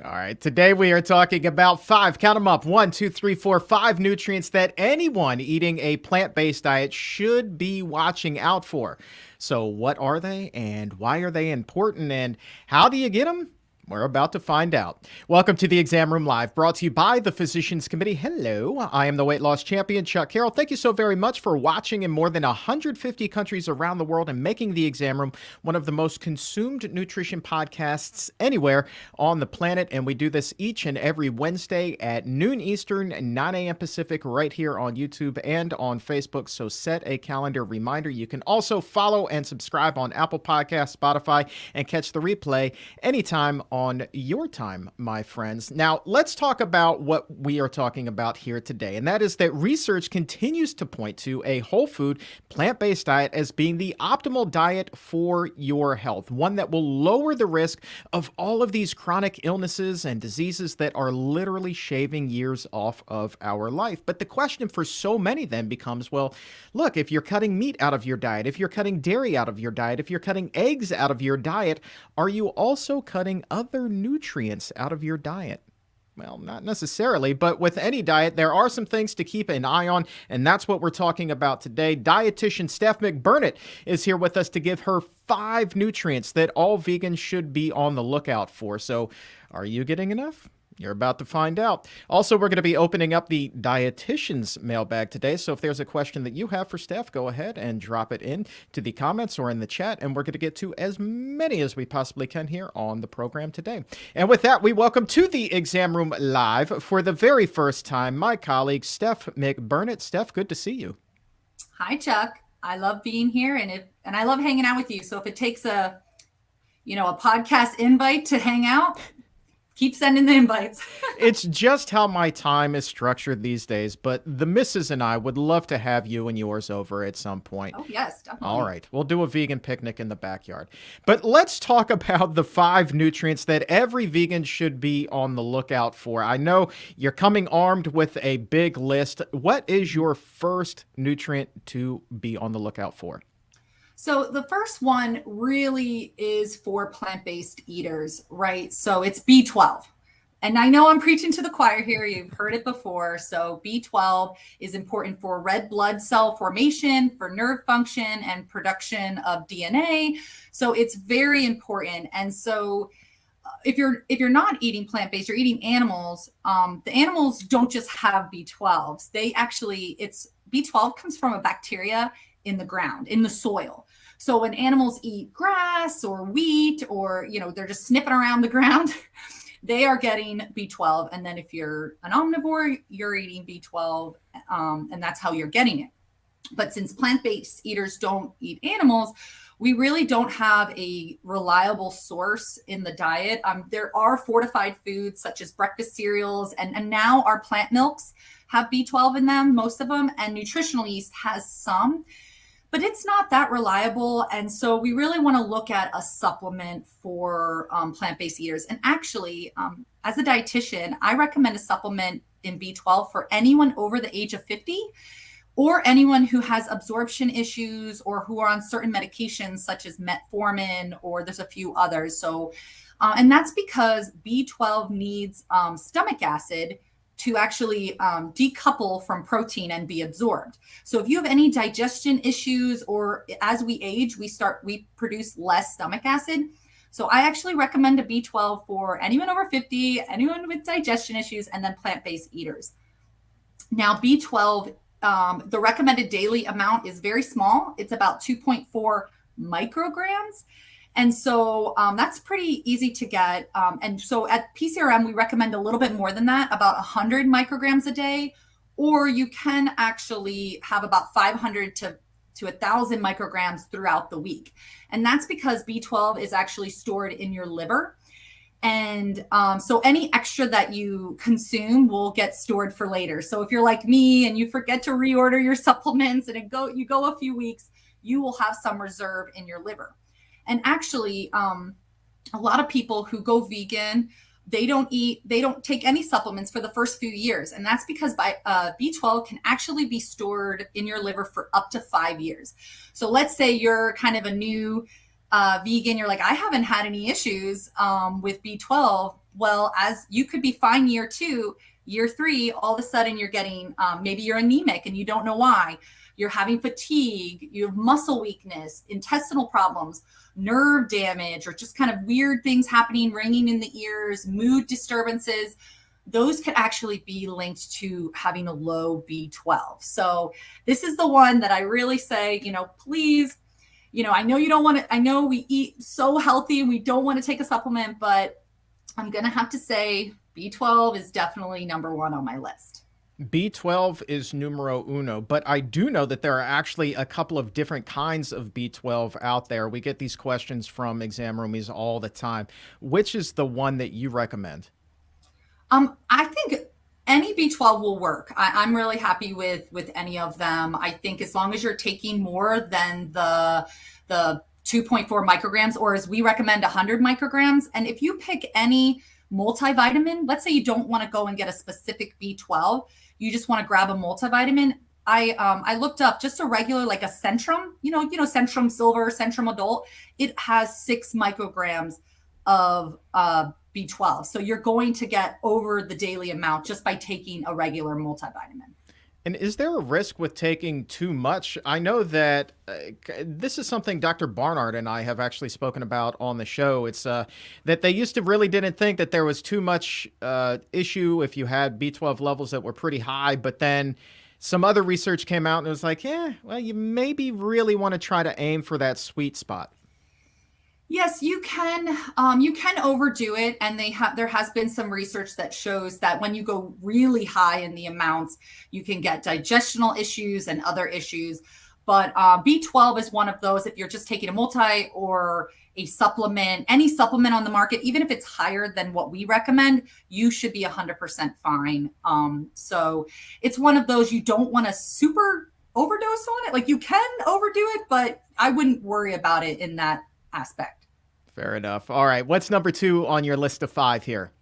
All right, today we are talking about five, count them up, 1, 2, 3, 4, 5 nutrients that anyone eating a plant-based diet should be watching out for. So what are they and why are they important and how do you get them? We're about to find out. Welcome to the Exam Room Live, brought to you by the Physicians Committee. Hello, I am the weight loss champion, Chuck Carroll. Thank you so very much for watching in more than 150 countries around the world and making the Exam Room one of the most consumed nutrition podcasts anywhere on the planet. And we do this each and every Wednesday at noon Eastern, 9 a.m. Pacific, right here on YouTube and on Facebook. So set a calendar reminder. You can also follow and subscribe on Apple Podcasts, Spotify, and catch the replay anytime on your time, my friends. Now, let's talk about what we are talking about here today, and that is that research continues to point to a whole food, plant-based diet as being the optimal diet for your health, one that will lower the risk of all of these chronic illnesses and diseases that are literally shaving years off of our life. But the question for so many then becomes, well, look, if you're cutting meat out of your diet, if you're cutting dairy out of your diet, if you're cutting eggs out of your diet, are you also cutting other nutrients out of your diet? Well, not necessarily, but with any diet, there are some things to keep an eye on, and that's what we're talking about today. Dietitian Steph McBurnett is here with us to give her 5 nutrients that all vegans should be on the lookout for. So, are you getting enough? You're about to find out. Also, we're going to be opening up the dietitian's mailbag today. So if there's a question that you have for Steph, go ahead and drop it in to the comments or in the chat. And we're going to get to as many as we possibly can here on the program today. And with that, we welcome to the Exam Room Live for the very first time, my colleague, Steph McBurnett. Steph, good to see you. Hi, Chuck. I love being here and I love hanging out with you. So if it takes a podcast invite to hang out, keep sending the invites. It's just how my time is structured these days, but the missus and I would love to have you and yours over at some point. Oh, yes, definitely. All right. We'll do a vegan picnic in the backyard. But let's talk about the 5 nutrients that every vegan should be on the lookout for. I know you're coming armed with a big list. What is your first nutrient to be on the lookout for? So the first one really is for plant-based eaters, right? So it's B12. And I know I'm preaching to the choir here. You've heard it before. So B12 is important for red blood cell formation, for nerve function and production of DNA. So it's very important. And so if you're not eating plant-based, you're eating animals, the animals don't just have B12s. B12 comes from a bacteria in the ground, in the soil. So when animals eat grass or wheat or, they're just sniffing around the ground, they are getting B12. And then if you're an omnivore, you're eating B12, and that's how you're getting it. But since plant-based eaters don't eat animals, we really don't have a reliable source in the diet. There are fortified foods such as breakfast cereals, and now our plant milks have B12 in them, most of them, and nutritional yeast has some. But it's not that reliable. And so we really want to look at a supplement for plant-based eaters. And actually, as a dietitian, I recommend a supplement in B12 for anyone over the age of 50 or anyone who has absorption issues or who are on certain medications such as metformin, or there's a few others. So, and that's because B12 needs stomach acid to actually decouple from protein and be absorbed. So if you have any digestion issues, or as we age, we produce less stomach acid. So I actually recommend a B12 for anyone over 50, anyone with digestion issues, and then plant-based eaters. Now B12, the recommended daily amount is very small. It's about 2.4 micrograms. And so that's pretty easy to get. And so at PCRM, we recommend a little bit more than that, about 100 micrograms a day, or you can actually have about 500 to 1,000 micrograms throughout the week. And that's because B12 is actually stored in your liver. And so any extra that you consume will get stored for later. So if you're like me and you forget to reorder your supplements and you go a few weeks, you will have some reserve in your liver. And actually, a lot of people who go vegan, they don't take any supplements for the first few years. And that's because B12 can actually be stored in your liver for up to 5 years. So let's say you're kind of a new vegan, you're like, I haven't had any issues with B12. Well, as you could be fine year 2, year 3, all of a sudden you're getting, maybe you're anemic and you don't know why. You're having fatigue, you have muscle weakness, intestinal problems, nerve damage, or just kind of weird things happening, ringing in the ears, mood disturbances. Those could actually be linked to having a low B12. So this is the one that I really say, please, I know you don't want to, I know we eat so healthy and we don't want to take a supplement, but I'm going to have to say B12 is definitely number 1 on my list. B12 is numero uno, but I do know that there are actually a couple of different kinds of B12 out there. We get these questions from exam roomies all the time. Which is the one that you recommend? I think any B12 will work. I'm really happy with any of them. I think as long as you're taking more than the 2.4 micrograms, or as we recommend, 100 micrograms. And if you pick any multivitamin, let's say you don't want to go and get a specific B12, you just want to grab a multivitamin. I looked up just a regular, like a Centrum, Centrum Silver, Centrum Adult. It has 6 micrograms of B12. So you're going to get over the daily amount just by taking a regular multivitamin. And is there a risk with taking too much? I know that this is something Dr. Barnard and I have actually spoken about on the show. It's that they used to really didn't think that there was too much issue if you had B12 levels that were pretty high, but then some other research came out and it was like, you maybe really want to try to aim for that sweet spot. Yes, you can overdo it. And there has been some research that shows that when you go really high in the amounts, you can get digestional issues and other issues. But B12 is one of those. If you're just taking a multi or a supplement, any supplement on the market, even if it's higher than what we recommend, you should be 100% fine. So it's one of those, you don't want to super overdose on it. Like, you can overdo it, but I wouldn't worry about it in that aspect. Fair enough. All right. What's number 2 on your list of 5 here?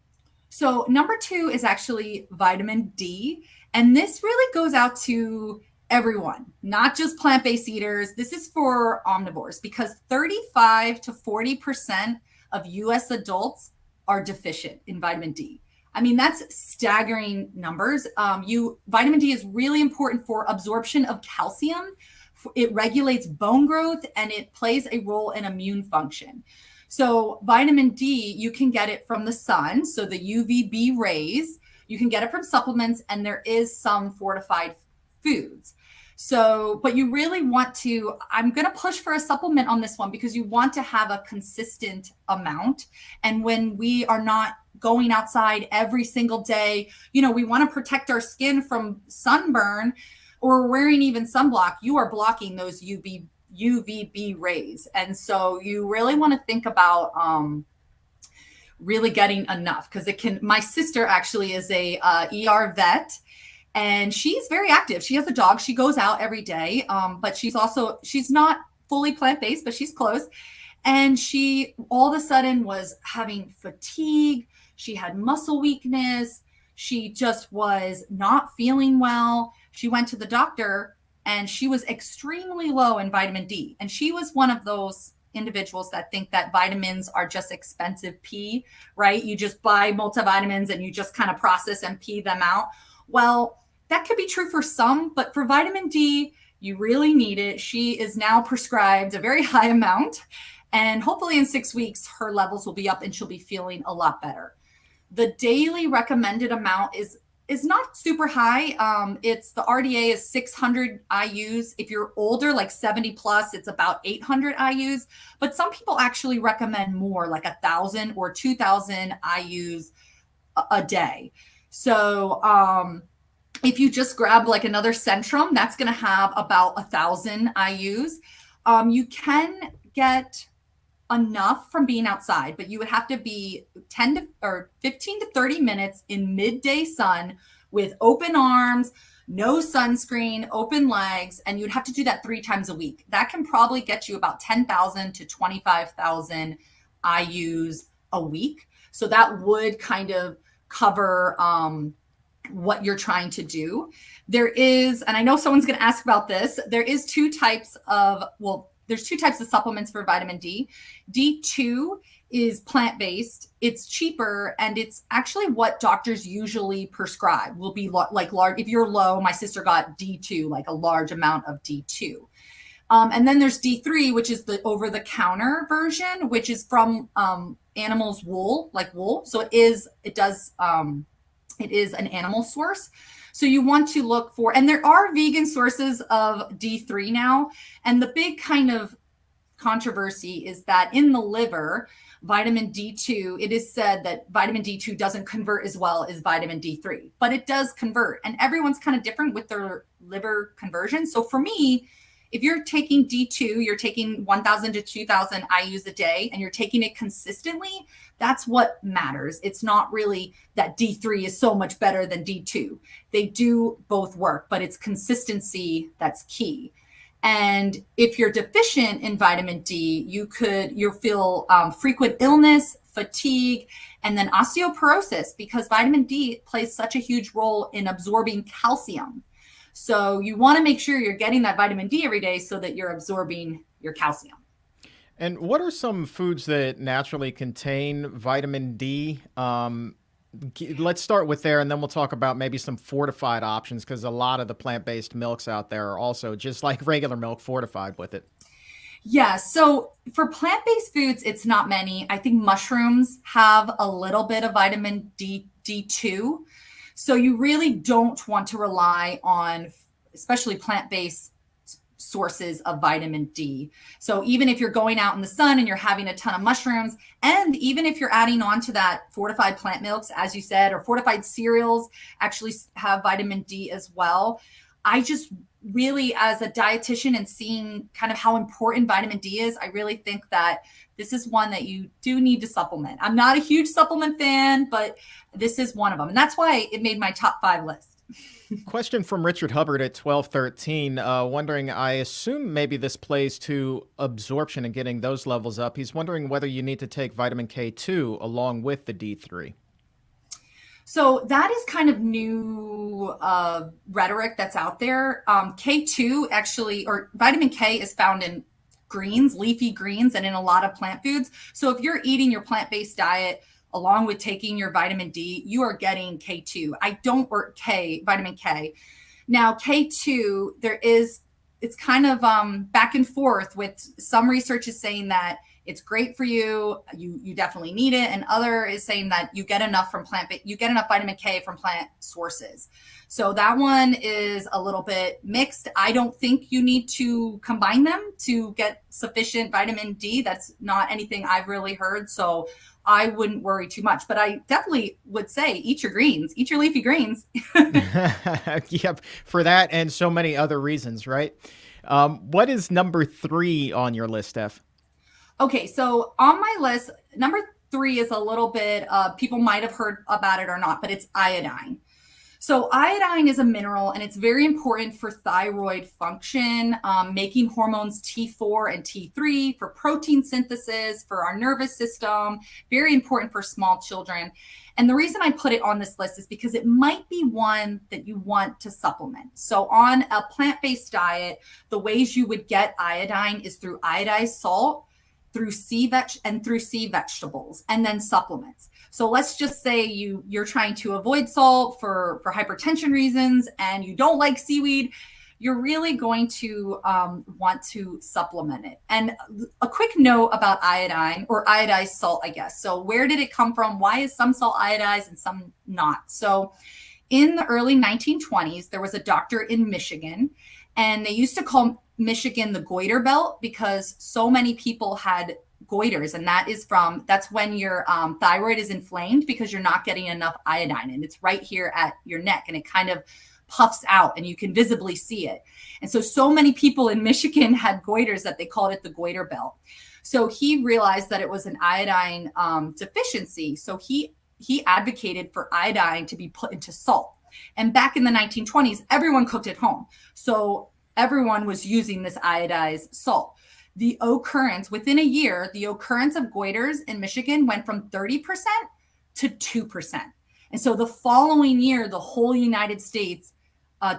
So number 2 is actually vitamin D. And this really goes out to everyone, not just plant-based eaters. This is for omnivores, because 35 to 40% of US adults are deficient in vitamin D. I mean, that's staggering numbers. Vitamin D is really important for absorption of calcium. It regulates bone growth and it plays a role in immune function. So vitamin D, you can get it from the sun, so the UVB rays. You can get it from supplements, and there is some fortified foods. So, but you really want to, I'm going to push for a supplement on this one, because you want to have a consistent amount. And when we are not going outside every single day, we want to protect our skin from sunburn, or wearing even sunblock. You are blocking those UVB rays. And so you really want to think about really getting enough, because my sister actually is a ER vet, and she's very active. She has a dog. She goes out every day. But she's not fully plant-based, but she's close. And she all of a sudden was having fatigue. She had muscle weakness. She just was not feeling well. She went to the doctor, and she was extremely low in vitamin D. And she was one of those individuals that think that vitamins are just expensive pee, right? You just buy multivitamins and you just kind of process and pee them out. Well, that could be true for some, but for vitamin D, you really need it. She is now prescribed a very high amount, and hopefully in 6 weeks, her levels will be up and she'll be feeling a lot better. The daily recommended amount is not super high. The RDA is 600 IUs. If you're older, like 70 plus, it's about 800 IUs. But some people actually recommend more, like 1,000 or 2,000 IUs a day. So if you just grab like another Centrum, that's going to have about 1,000 IUs. You can get enough from being outside, but you would have to be 15 to 30 minutes in midday sun with open arms, no sunscreen, open legs, and you'd have to do that 3 times a week. That can probably get you about 10,000 to 25,000 IUs a week. So that would kind of cover what you're trying to do. There is, and I know someone's going to ask about this, there's 2 types of supplements for vitamin D. D2 is plant-based. It's cheaper, and it's actually what doctors usually prescribe. Will be like large. If you're low, my sister got D2, like a large amount of D2. And then there's D3, which is the over-the-counter version, which is from animals' wool, like wool. So it is an animal source. So you want to look for, and there are vegan sources of D3 now. And the big kind of controversy is that in the liver, vitamin D2, it is said that vitamin D2 doesn't convert as well as vitamin D3, but it does convert. And everyone's kind of different with their liver conversion. So for me, if you're taking D2, you're taking 1,000 to 2,000 IUs a day, and you're taking it consistently, that's what matters. It's not really that D3 is so much better than D2. They do both work, but it's consistency that's key. And if you're deficient in vitamin D, you'll feel frequent illness, fatigue, and then osteoporosis, because vitamin D plays such a huge role in absorbing calcium. So you want to make sure you're getting that vitamin D every day so that you're absorbing your calcium. And what are some foods that naturally contain vitamin D? Let's start with there, and then we'll talk about maybe some fortified options, because a lot of the plant-based milks out there are also just like regular milk fortified with it. Yeah, so for plant-based foods, it's not many. I think mushrooms have a little bit of vitamin D2. So you really don't want to rely on, especially plant-based sources of vitamin D. So even if you're going out in the sun and you're having a ton of mushrooms, and even if you're adding on to that fortified plant milks, as you said, or fortified cereals actually have vitamin D as well. I just really, as a dietitian and seeing kind of how important vitamin D is, I really think that this is one that you do need to supplement. I'm not a huge supplement fan, but this is one of them. And that's why it made my top 5 list. Question from Richard Hubbard at 1213, wondering, I assume maybe this plays to absorption and getting those levels up. He's wondering whether you need to take vitamin K2 along with the D3. So that is kind of new rhetoric that's out there. K2 actually, or vitamin K is found in greens, leafy greens, and in a lot of plant foods. So if you're eating your plant-based diet along with taking your vitamin D, you are getting K2. Vitamin K. Now K2, it's kind of back and forth, with some research is saying that it's great for you. You definitely need it. And other is saying that you get enough vitamin K from plant sources. So that one is a little bit mixed. I don't think you need to combine them to get sufficient vitamin D. That's not anything I've really heard. So I wouldn't worry too much, but I definitely would say eat your greens, eat your leafy greens. Yep. For that and so many other reasons, right? What is number 3 on your list, Steph? Okay, so on my list, number 3 is a little bit, people might have heard about it or not, but it's iodine. So iodine is a mineral, and it's very important for thyroid function, making hormones T4 and T3, for protein synthesis, for our nervous system, very important for small children. And the reason I put it on this list is because it might be one that you want to supplement. So on a plant-based diet, the ways you would get iodine is through iodized salt, through sea vegetables, and then supplements. So let's just say you're trying to avoid salt for hypertension reasons, and you don't like seaweed. You're really going to want to supplement it. And a quick note about iodine, or iodized salt, I guess. So where did it come from? Why is some salt iodized and some not? So in the early 1920s, there was a doctor in Michigan, and they used to call Michigan the goiter belt because so many people had goiters, and that's when your thyroid is inflamed because you're not getting enough iodine, and it's right here at your neck, and it kind of puffs out and you can visibly see it. And so many people in Michigan had goiters that they called it the goiter belt. So he realized that it was an iodine deficiency. So he advocated for iodine to be put into salt. And back in the 1920s, everyone cooked at home. So everyone was using this iodized salt. Within a year, the occurrence of goiters in Michigan went from 30% to 2%. And so the following year, the whole United States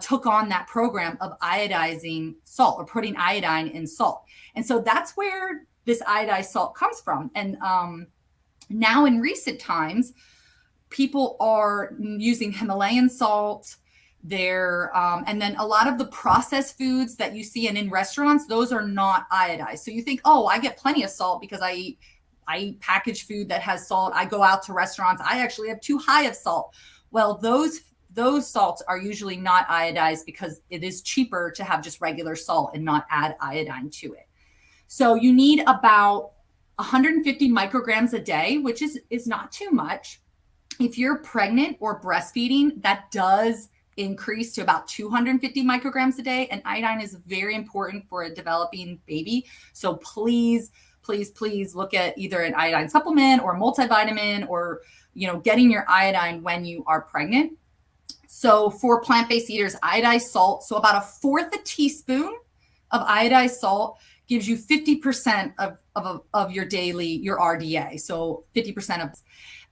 took on that program of iodizing salt, or putting iodine in salt. And so that's where this iodized salt comes from. And Now, in recent times, people are using Himalayan salt. And then a lot of the processed foods that you see in restaurants, those are not iodized. So you think, oh, I get plenty of salt because I eat packaged food that has salt. I go out to restaurants, I actually have too high of salt. Well, those salts are usually not iodized because it is cheaper to have just regular salt and not add iodine to it. So you need about 150 micrograms a day, which is not too much. If you're pregnant or breastfeeding, that does increase to about 250 micrograms a day. And iodine is very important for a developing baby. So please, please, please look at either an iodine supplement or multivitamin, or, getting your iodine when you are pregnant. So for plant-based eaters, iodized salt, so about 1/4 teaspoon of iodized salt gives you 50% of your RDA. So 50% of,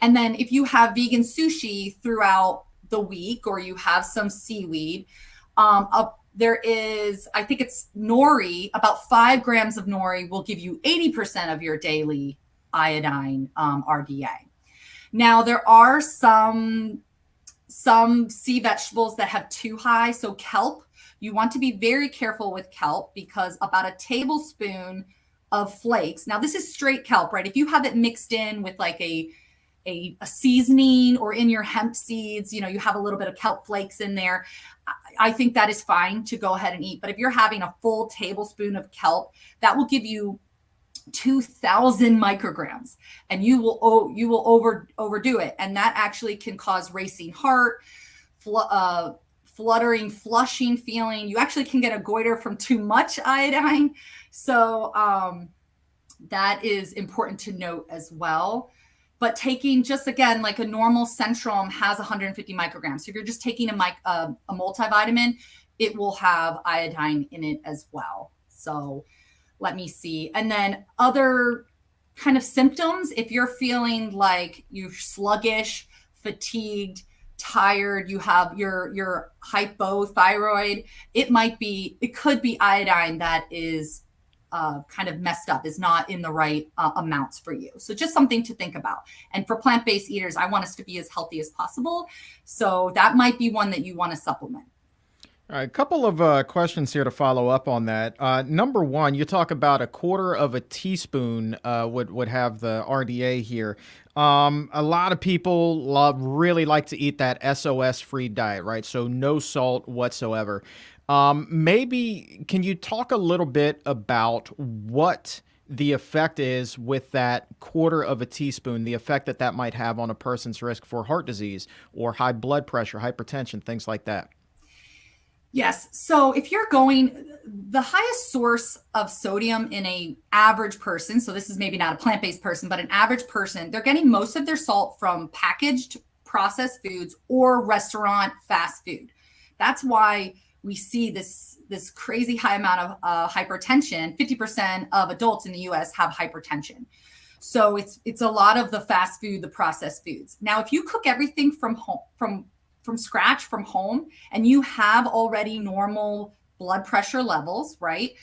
and then if you have vegan sushi throughout the week, or you have some seaweed, there is, I think it's nori, about 5 grams of nori will give you 80% of your daily iodine RDA. Now, there are some sea vegetables that have too high. So kelp, you want to be very careful with kelp, because about a tablespoon of flakes. Now, this is straight kelp, right? If you have it mixed in with like a seasoning, or in your hemp seeds, you have a little bit of kelp flakes in there, I think that is fine to go ahead and eat. But if you're having a full tablespoon of kelp, that will give you 2,000 micrograms, and you will overdo it. And that actually can cause racing heart, fluttering, flushing feeling. You actually can get a goiter from too much iodine. So that is important to note as well. But taking just, again, like a normal Centrum has 150 micrograms. So if you're just taking a multivitamin, it will have iodine in it as well. So let me see. And then other kind of symptoms, if you're feeling like you're sluggish, fatigued, tired, you have your hypothyroid, it could be iodine that is kind of messed up, is not in the right amounts for you. So just something to think about. And for plant-based eaters, I want us to be as healthy as possible. So that might be one that you want to supplement. All right, a couple of questions here to follow up on that. Number one, you talk about 1/4 teaspoon would have the RDA here. A lot of people really like to eat that SOS-free diet, right? So no salt whatsoever. Maybe can you talk a little bit about what the effect is with that 1/4 teaspoon, the effect that might have on a person's risk for heart disease or high blood pressure, hypertension, things like that? Yes. So if you're the highest source of sodium in a average person, so this is maybe not a plant-based person, but an average person, they're getting most of their salt from packaged processed foods or restaurant fast food. That's why we see this crazy high amount of hypertension. 50% of adults in the US have hypertension. So it's a lot of the fast food, the processed foods. Now, if you cook everything from home, from scratch from home, and you have already normal blood pressure levels, right?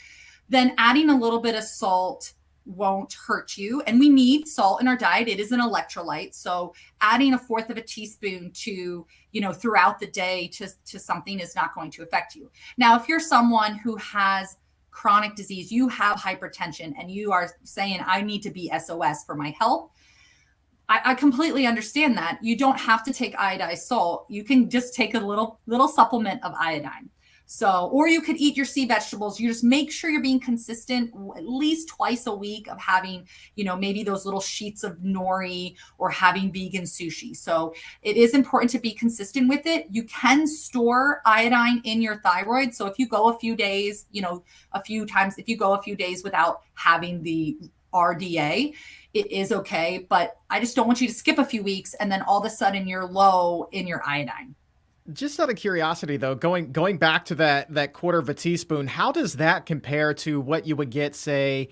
Then adding a little bit of salt won't hurt you. And we need salt in our diet. It is an electrolyte. So adding 1/4 teaspoon to, throughout the day to something is not going to affect you. Now, if you're someone who has chronic disease, you have hypertension, and you are saying, I need to be SOS for my health, I completely understand that. You don't have to take iodized salt. You can just take a little supplement of iodine. So, or you could eat your sea vegetables. You just make sure you're being consistent at least twice a week of having, maybe those little sheets of nori, or having vegan sushi. So it is important to be consistent with it. You can store iodine in your thyroid. So if you go a few days, if you go a few days without having the RDA, it is okay. But I just don't want you to skip a few weeks and then all of a sudden you're low in your iodine. Just out of curiosity, though, going back to that 1/4 teaspoon, how does that compare to what you would get, say,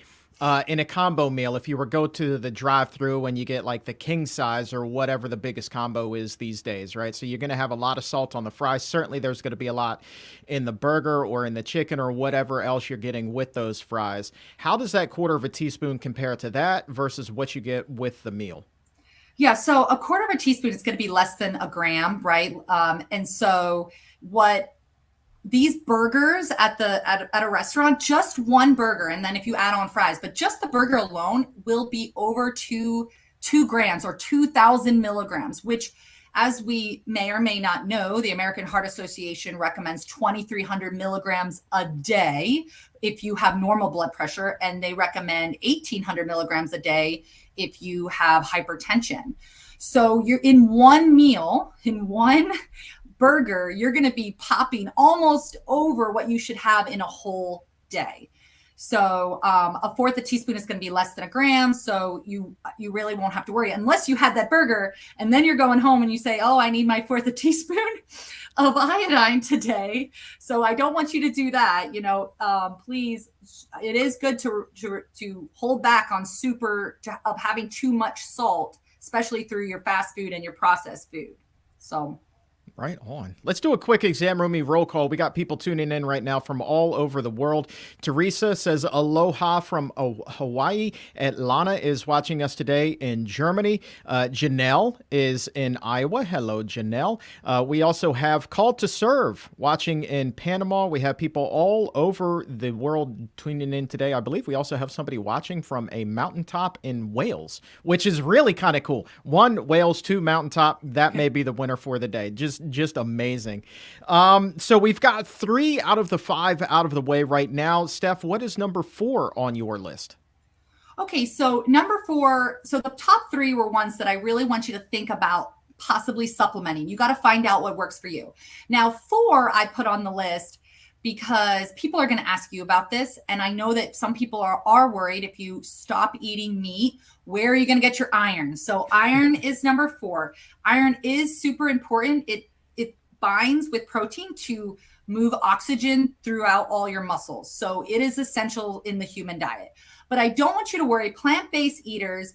in a combo meal? If you were go to the drive-through and you get like the king size or whatever the biggest combo is these days, right? So you're going to have a lot of salt on the fries. Certainly, there's going to be a lot in the burger or in the chicken or whatever else you're getting with those fries. How does that 1/4 teaspoon compare to that versus what you get with the meal? Yeah, so a quarter of a teaspoon is going to be less than a gram, right? And so what these burgers at a restaurant, just one burger, and then if you add on fries, but just the burger alone will be over 2 grams or 2,000 milligrams, which, as we may or may not know, the American Heart Association recommends 2,300 milligrams a day if you have normal blood pressure, and they recommend 1,800 milligrams a day if you have hypertension. So you're in one meal, in one burger, you're going to be popping almost over what you should have in a whole day. So a fourth a teaspoon is going to be less than a gram. So you really won't have to worry unless you had that burger and then you're going home and you say, oh, I need my fourth a teaspoon of iodine today. So I don't want you to do that. Please, it is good to hold back on of having too much salt, especially through your fast food and your processed food. So. Right on. Let's do a quick exam roomie roll call. We got people tuning in right now from all over the world. Teresa says aloha from Hawaii. Atlanta is watching us today in Germany. Janelle is in Iowa. Hello, Janelle. We also have Call to Serve watching in Panama. We have people all over the world tuning in today. I believe we also have somebody watching from a mountaintop in Wales, which is really kind of cool. 1 Wales, 2 mountaintop. That may be the winner for the day. Just amazing. So we've got 3 out of the 5 out of the way right now. Steph, what is number 4 on your list? Okay, so number 4, so the top 3 were ones that I really want you to think about possibly supplementing. You got to find out what works for you. Now, 4 I put on the list because people are going to ask you about this. And I know that some people are worried, if you stop eating meat, where are you going to get your iron? So iron is number 4. Iron is super important. It binds with protein to move oxygen throughout all your muscles. So it is essential in the human diet. But I don't want you to worry. Plant-based eaters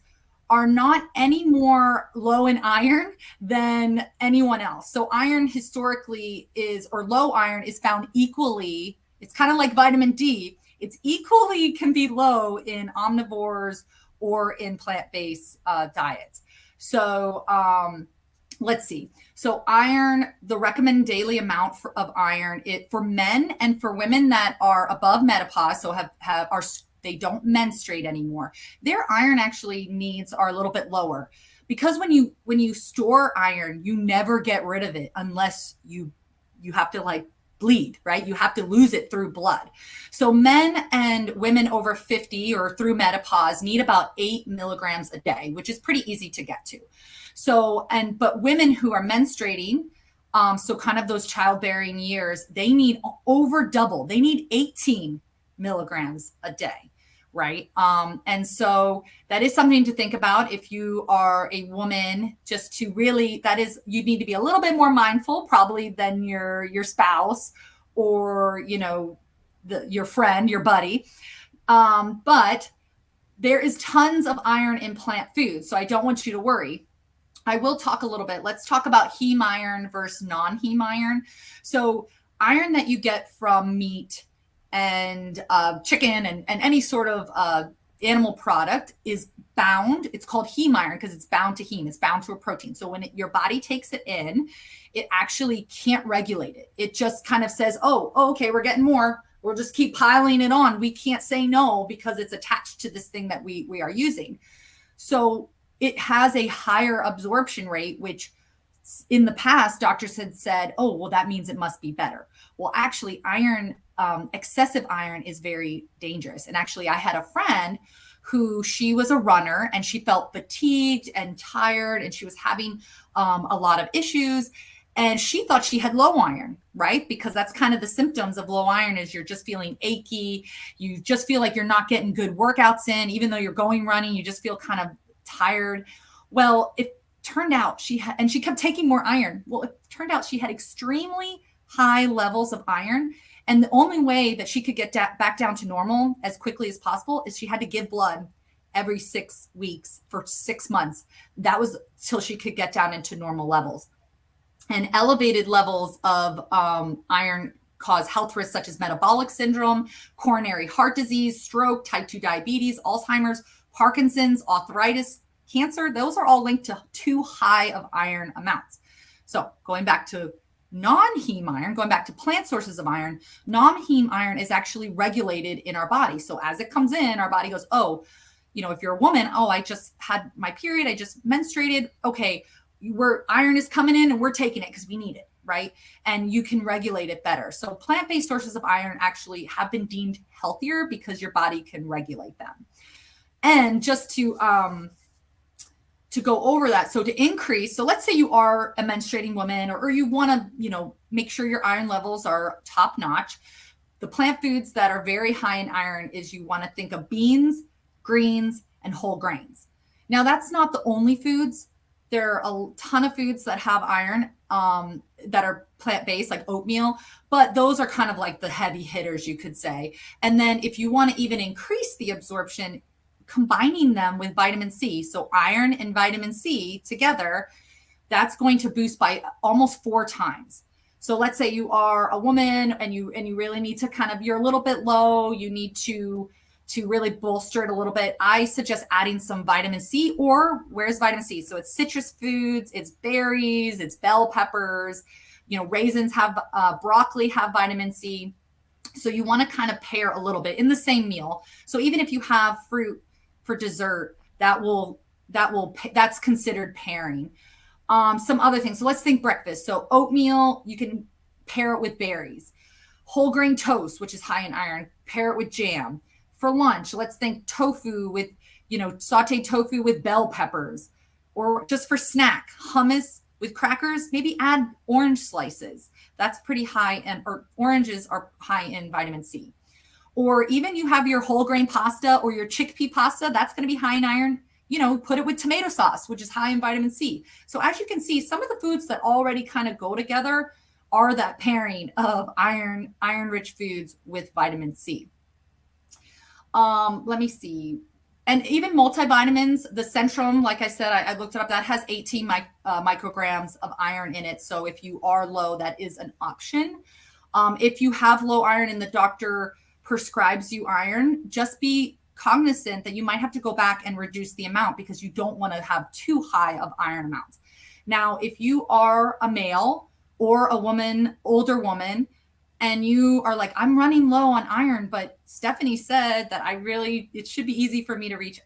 are not any more low in iron than anyone else. So iron historically or low iron is found equally. It's kind of like vitamin D. It's equally can be low in omnivores or in plant-based diets. So let's see. So iron, the recommended daily amount of iron, for men and for women that are above menopause, so they don't menstruate anymore, their iron actually needs are a little bit lower, because when you store iron, you never get rid of it unless you have to bleed, right? You have to lose it through blood. So men and women over 50 or through menopause need about 8 milligrams a day, which is pretty easy to get to. So, but women who are menstruating, so kind of those childbearing years, they need over double. They need 18 milligrams a day, right? And so that is something to think about if you are a woman, just to really, you need to be a little bit more mindful probably than your spouse or, your friend, your buddy. But there is tons of iron in plant foods. So I don't want you to worry. I will talk a little bit. Let's talk about heme iron versus non-heme iron. So iron that you get from meat and chicken and any sort of animal product is bound. It's called heme iron because it's bound to heme. It's bound to a protein. So when your body takes it in, it actually can't regulate it. It just kind of says, oh, okay, we're getting more. We'll just keep piling it on. We can't say no because it's attached to this thing that we are using. So it has a higher absorption rate, which in the past, doctors had said, oh, well, that means it must be better. Well, actually, excessive iron is very dangerous. And actually, I had a friend who she was a runner and she felt fatigued and tired and she was having a lot of issues. And she thought she had low iron, right? Because that's kind of the symptoms of low iron is you're just feeling achy. You just feel like you're not getting good workouts in, even though you're going running, you just feel kind of tired. Well, it turned out she kept taking more iron. Well, it turned out she had extremely high levels of iron. And the only way that she could get back down to normal as quickly as possible is she had to give blood every 6 weeks for 6 months. That was till she could get down into normal levels. And elevated levels of iron cause health risks such as metabolic syndrome, coronary heart disease, stroke, type 2 diabetes, Alzheimer's, Parkinson's, arthritis, cancer, those are all linked to too high of iron amounts. So going back to non-heme iron, going back to plant sources of iron, non-heme iron is actually regulated in our body. So as it comes in, our body goes, oh, if you're a woman, oh, I just had my period, I just menstruated. Okay, iron is coming in and we're taking it because we need it, right? And you can regulate it better. So plant-based sources of iron actually have been deemed healthier because your body can regulate them. And just to go over that, so to increase, so let's say you are a menstruating woman, or you want to, make sure your iron levels are top notch. The plant foods that are very high in iron is you want to think of beans, greens, and whole grains. Now, that's not the only foods. There are a ton of foods that have iron that are plant-based, like oatmeal, but those are kind of like the heavy hitters, you could say. And then if you want to even increase the absorption, combining them with vitamin C, so iron and vitamin C together, that's going to boost by almost 4 times. So let's say you are a woman and you really need to you're a little bit low, you need to really bolster it a little bit. I suggest adding some vitamin C, or where's vitamin C? So it's citrus foods, it's berries, it's bell peppers, raisins have, broccoli have vitamin C. So you want to kind of pair a little bit in the same meal. So even if you have fruit for dessert, that's considered pairing. Some other things. So let's think breakfast. So oatmeal, you can pair it with berries. Whole grain toast, which is high in iron, pair it with jam. For lunch, let's think tofu with, sauteed tofu with bell peppers. Or just for snack, hummus with crackers, maybe add orange slices. That's pretty high, or oranges are high in vitamin C. Or even you have your whole grain pasta or your chickpea pasta, that's going to be high in iron. Put it with tomato sauce, which is high in vitamin C. So as you can see, some of the foods that already kind of go together are that pairing of iron-rich foods with vitamin C. Let me see. And even multivitamins, the Centrum, like I said, I looked it up, that has 18 micrograms of iron in it. So if you are low, that is an option. If you have low iron and the doctor prescribes you iron, just be cognizant that you might have to go back and reduce the amount because you don't want to have too high of iron amounts. Now, if you are a male or a woman, older woman, and you are like, I'm running low on iron, but Stephanie said that it should be easy for me to reach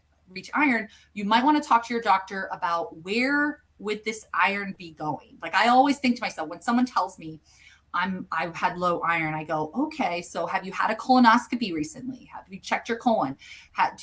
iron, you might want to talk to your doctor about where would this iron be going. Like I always think to myself, when someone tells me I've had low iron, I go, okay, so have you had a colonoscopy recently? Have you checked your colon? Are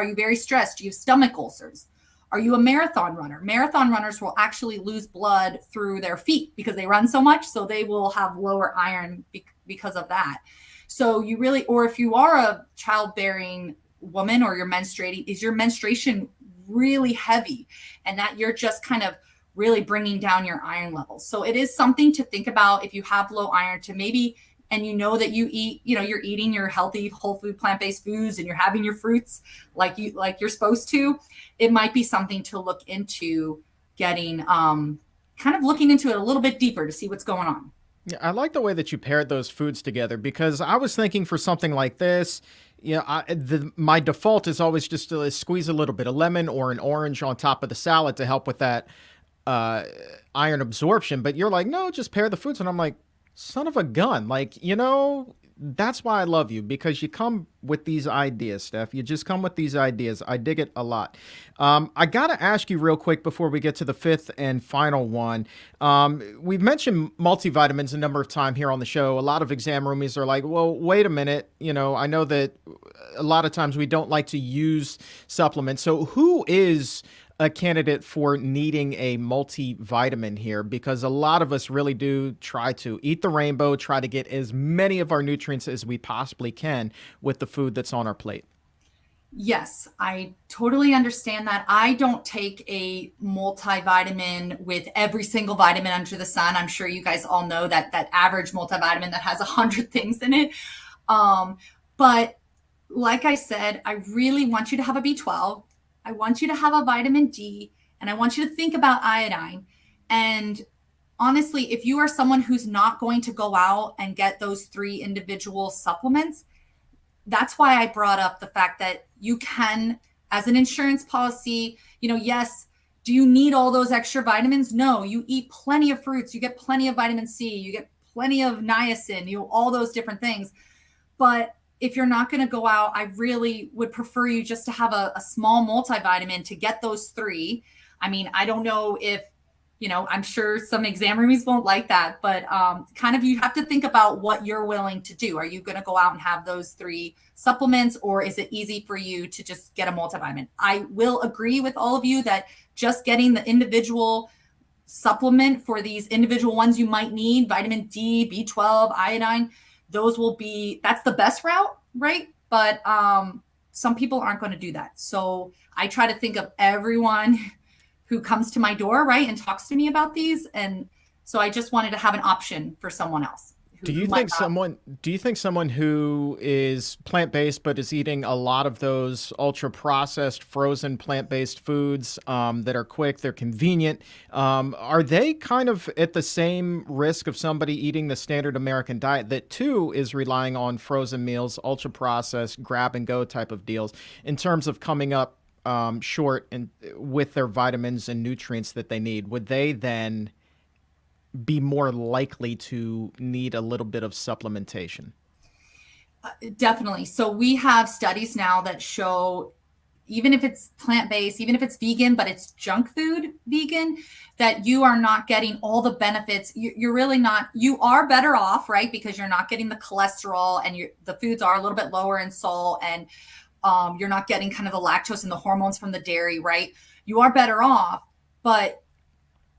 you very stressed? Do you have stomach ulcers? Are you a marathon runner? Marathon runners will actually lose blood through their feet because they run so much. So they will have lower iron because of that. So or if you are a childbearing woman or you're menstruating, is your menstruation really heavy and that you're just kind of really bringing down your iron levels. So it is something to think about if you have low iron, to maybe, and that you eat, you're eating your healthy whole food plant-based foods and you're having your fruits like you're supposed to, it might be something to look into getting, kind of looking into it a little bit deeper to see what's going on. Yeah, I like the way that you paired those foods together because I was thinking for something like this, my default is always just to squeeze a little bit of lemon or an orange on top of the salad to help with that iron absorption. But you're like, no, just pair the foods. And I'm like, son of a gun. Like, that's why I love you, because you come with these ideas, Steph. You just come with these ideas. I dig it a lot. I got to ask you real quick before we get to the fifth and final one. We've mentioned multivitamins a number of times here on the show. A lot of exam roomies are like, well, wait a minute. I know that a lot of times we don't like to use supplements. So who is a candidate for needing a multivitamin here? Because a lot of us really do try to eat the rainbow, try to get as many of our nutrients as we possibly can with the food that's on our plate. Yes, I totally understand that. I don't take a multivitamin with every single vitamin under the sun. I'm sure you guys all know that average multivitamin that has 100 things in it. But like I said, I really want you to have a B12. I want you to have a vitamin D, and I want you to think about iodine. And honestly, if you are someone who's not going to go out and get those 3 individual supplements, that's why I brought up the fact that you can as an insurance policy, yes, do you need all those extra vitamins? No, you eat plenty of fruits, you get plenty of vitamin C, you get plenty of niacin, all those different things. But if you're not going to go out, I really would prefer you just to have a small multivitamin to get those 3. I mean, I don't know if, I'm sure some exam roomies won't like that, but kind of you have to think about what you're willing to do. Are you going to go out and have those 3 supplements, or is it easy for you to just get a multivitamin? I will agree with all of you that just getting the individual supplement for these individual ones you might need, vitamin D, B12, iodine, that's the best route, right? But some people aren't going to do that. So I try to think of everyone who comes to my door, right, and talks to me about these. And so I just wanted to have an option for someone else. Do you think someone who is plant-based but is eating a lot of those ultra-processed frozen plant-based foods that are quick, they're convenient, are they kind of at the same risk of somebody eating the standard American diet that too is relying on frozen meals, ultra-processed, grab-and-go type of deals in terms of coming up short and with their vitamins and nutrients that they need? Would they then be more likely to need a little bit of supplementation? Definitely. So we have studies now that show, even if it's plant-based, even if it's vegan, but it's junk food vegan, that you are not getting all the benefits. You're really not, you are better off, right? Because you're not getting the cholesterol, and the foods are a little bit lower in salt, and you're not getting kind of the lactose and the hormones from the dairy, right? You are better off, but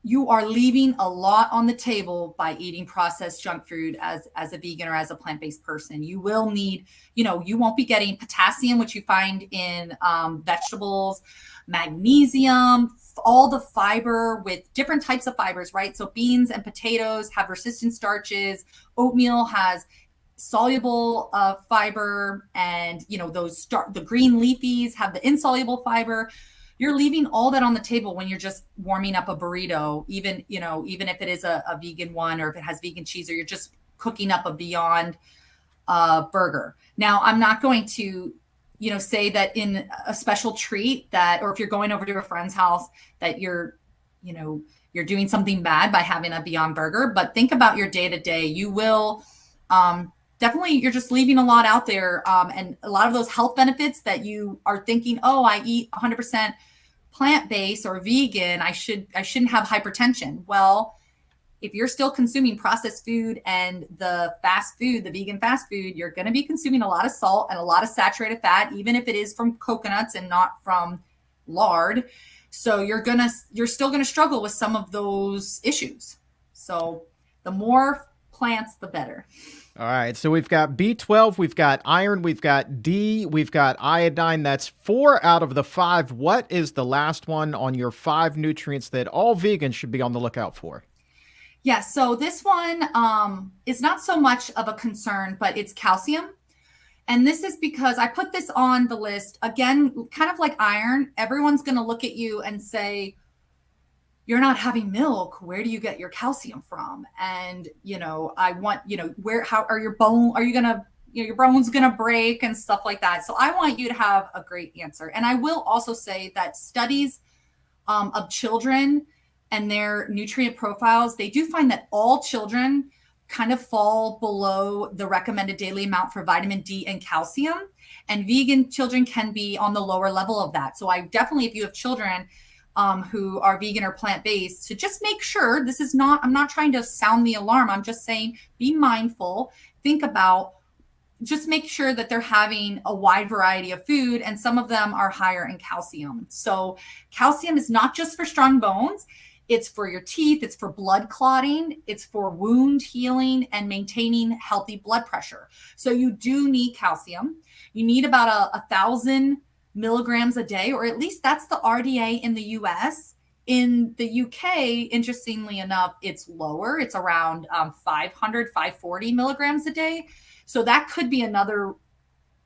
you are leaving a lot on the table by eating processed junk food as a vegan or as a plant-based person. You will need, you won't be getting potassium, which you find in vegetables, magnesium, all the fiber with different types of fibers, right? So beans and potatoes have resistant starches. Oatmeal has soluble fiber, and the green leafies have the insoluble fiber. You're leaving all that on the table when you're just warming up a burrito, even if it is a vegan one, or if it has vegan cheese, or you're just cooking up a Beyond burger. Now, I'm not going to, say that in a special treat or if you're going over to a friend's house that you're doing something bad by having a Beyond burger, but think about your day to day. You will, definitely, you're just leaving a lot out there. And a lot of those health benefits that you are thinking, oh, I eat 100% plant-based or vegan, I shouldn't have hypertension. Well, if you're still consuming processed food and the vegan fast food, you're going to be consuming a lot of salt and a lot of saturated fat, even if it is from coconuts and not from lard. So you're still going to struggle with some of those issues. So the more plants, the better. All right, so we've got B12, we've got iron, we've got D, we've got iodine. That's 4 out of the 5. What is the last one on your 5 nutrients that all vegans should be on the lookout for? Yeah, so this one is not so much of a concern, but it's calcium. And this is because I put this on the list, again, kind of like iron. Everyone's going to look at you and say, you're not having milk. Where do you get your calcium from? And, I want, how are your your bones going to break and stuff like that. So I want you to have a great answer. And I will also say that studies of children and their nutrient profiles, they do find that all children kind of fall below the recommended daily amount for vitamin D and calcium. And vegan children can be on the lower level of that. So I definitely, if you have children who are vegan or plant-based, to just make sure I'm not trying to sound the alarm. I'm just saying, be mindful, think about, just make sure that they're having a wide variety of food, and some of them are higher in calcium. So calcium is not just for strong bones. It's for your teeth. It's for blood clotting. It's for wound healing and maintaining healthy blood pressure. So you do need calcium. You need about 1,000 milligrams a day, or at least that's the RDA in the US. In the UK, interestingly enough, it's lower. It's around 500, 540 milligrams a day. So that could be another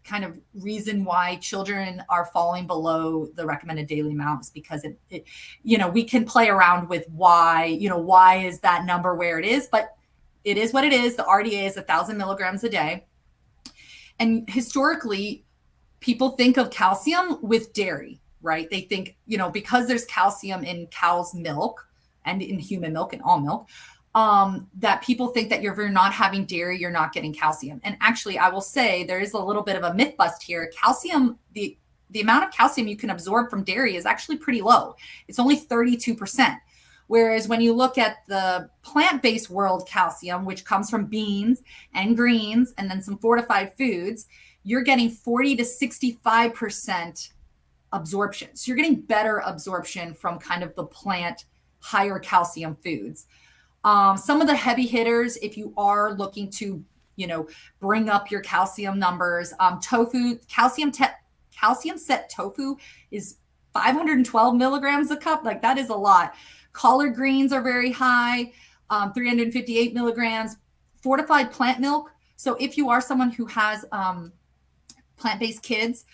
kind of reason why children are falling below the recommended daily amounts, because we can play around with why is that number where it is, but it is what it is. The RDA is 1,000 milligrams a day. And historically, people think of calcium with dairy, right? They think, because there's calcium in cow's milk and in human milk and all milk, that people think that if you're not having dairy, you're not getting calcium. And actually, I will say there is a little bit of a myth bust here. Calcium, the amount of calcium you can absorb from dairy is actually pretty low. It's only 32%. Whereas when you look at the plant-based world calcium, which comes from beans and greens and then some fortified foods, you're getting 40 to 65% absorption. So you're getting better absorption from kind of the plant higher calcium foods. Some of the heavy hitters, if you are looking to, bring up your calcium numbers, tofu, calcium set tofu is 512 milligrams a cup. Like that is a lot. Collard greens are very high, 358 milligrams. Fortified plant milk. So if you are someone who has plant-based kids,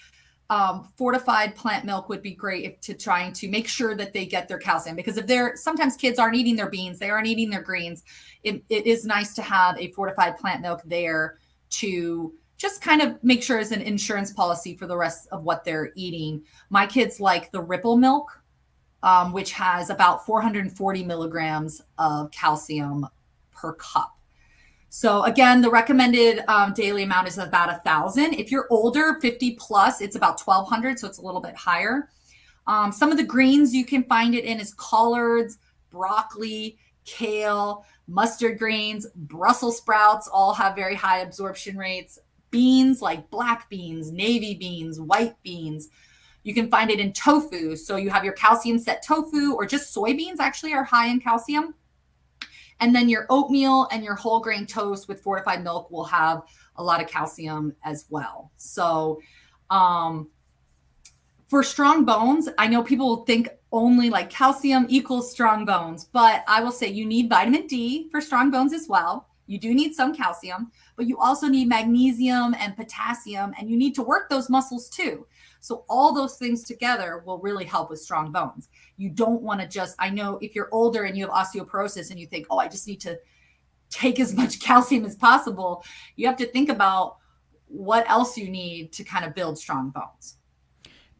fortified plant milk would be great to trying to make sure that they get their calcium, because sometimes kids aren't eating their beans, they aren't eating their greens. It is nice to have a fortified plant milk there to just kind of make sure it's an insurance policy for the rest of what they're eating. My kids like the Ripple milk, which has about 440 milligrams of calcium per cup. So again, the recommended daily amount is about 1,000. If you're older, 50 plus, it's about 1,200, so it's a little bit higher. Some of the greens you can find it in is collards, broccoli, kale, mustard greens, Brussels sprouts, all have very high absorption rates. Beans like black beans, navy beans, white beans. You can find it in tofu. So you have your calcium set tofu, or just soybeans actually are high in calcium. And then your oatmeal and your whole grain toast with fortified milk will have a lot of calcium as well. So for strong bones, I know people think only like calcium equals strong bones, but I will say you need vitamin D for strong bones as well. You do need some calcium, but you also need magnesium and potassium, and you need to work those muscles too. So all those things together will really help with strong bones. You don't want to I know if you're older and you have osteoporosis and you think, I just need to take as much calcium as possible, you have to think about what else you need to kind of build strong bones.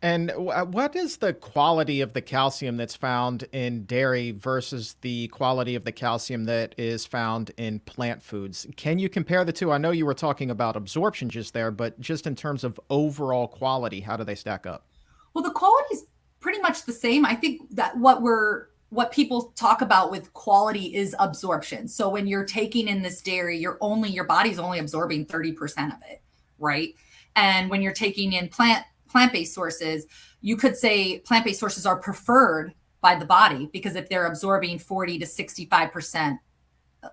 And what is the quality of the calcium that's found in dairy versus the quality of the calcium that is found in plant foods? Can you compare the two? I know you were talking about absorption just there, but just in terms of overall quality, how do they stack up? Well, the quality is pretty much the same. I think that what people talk about with quality is absorption. So when you're taking in this dairy, your body's only absorbing 30% of it, right? And when you're taking in plant-based sources, you could say plant-based sources are preferred by the body, because if they're absorbing 40 to 65%